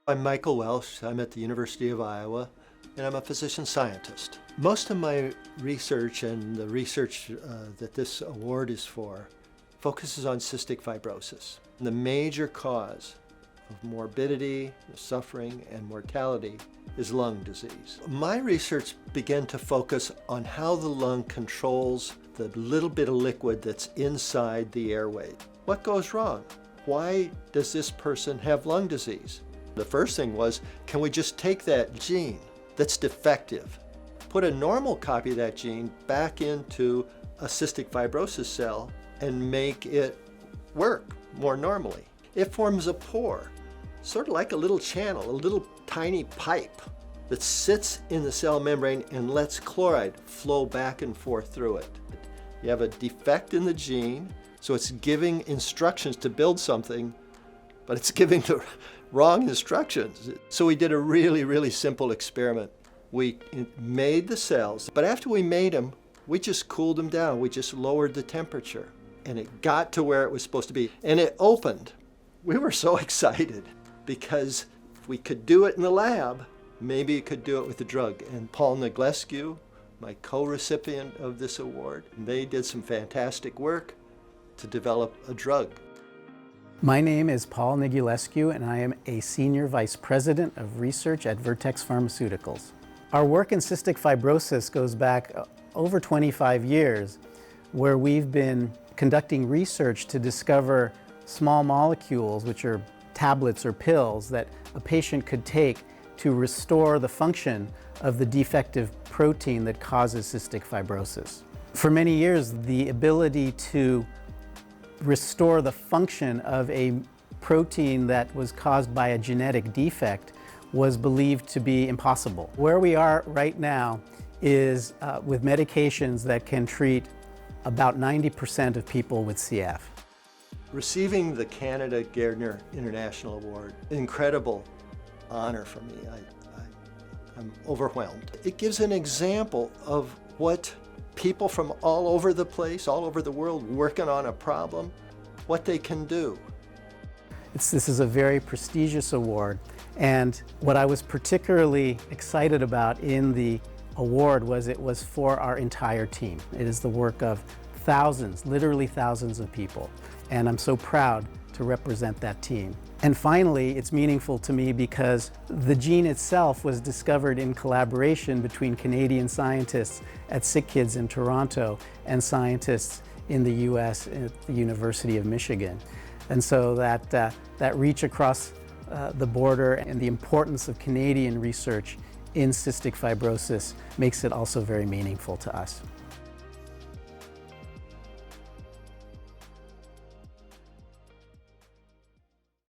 I'm Michael Welsh. I'm at the University of Iowa, and I'm a physician scientist. Most of my research and the research that this award is for focuses on cystic fibrosis. The major cause of morbidity, suffering, and mortality is lung disease. My research began to focus on how the lung controls the little bit of liquid that's inside the airway. What goes wrong? Why does this person have lung disease? The first thing was, can we just take that gene that's defective, put a normal copy of that gene back into a cystic fibrosis cell and make it work more normally? It forms a pore, sort of like a little channel, a little tiny pipe that sits in the cell membrane and lets chloride flow back and forth through it. You have a defect in the gene, so it's giving instructions to build something, but it's giving the wrong instructions. So we did a really simple experiment. We made the cells, but after we made them, we just cooled them down. We just lowered the temperature, and it got to where it was supposed to be, and it opened. We were so excited because if we could do it in the lab, maybe we could do it with the drug. And Paul Negulescu, my co-recipient of this award, they did some fantastic work to develop a drug. My name is Paul Negulescu, and I am a Senior Vice President of Research at Vertex Pharmaceuticals. Our work in cystic fibrosis goes back over 25 years, where we've been conducting research to discover small molecules, which are tablets or pills, that a patient could take to restore the function of the defective protein that causes cystic fibrosis. For many years, the ability to restore the function of a protein that was caused by a genetic defect was believed to be impossible. Where we are right now is with medications that can treat about 90% of people with CF. Receiving the Canada Gairdner International Award, incredible honor for me. I'm overwhelmed. It gives an example of what people from all over the place, all over the world, working on a problem, what they can do. This is a very prestigious award, and what I was particularly excited about in the award was it was for our entire team. It is the work of thousands, literally thousands of people, and I'm so proud to represent that team. And finally, it's meaningful to me because the gene itself was discovered in collaboration between Canadian scientists at SickKids in Toronto and scientists in the US at the University of Michigan. And so that reach across the border and the importance of Canadian research in cystic fibrosis makes it also very meaningful to us.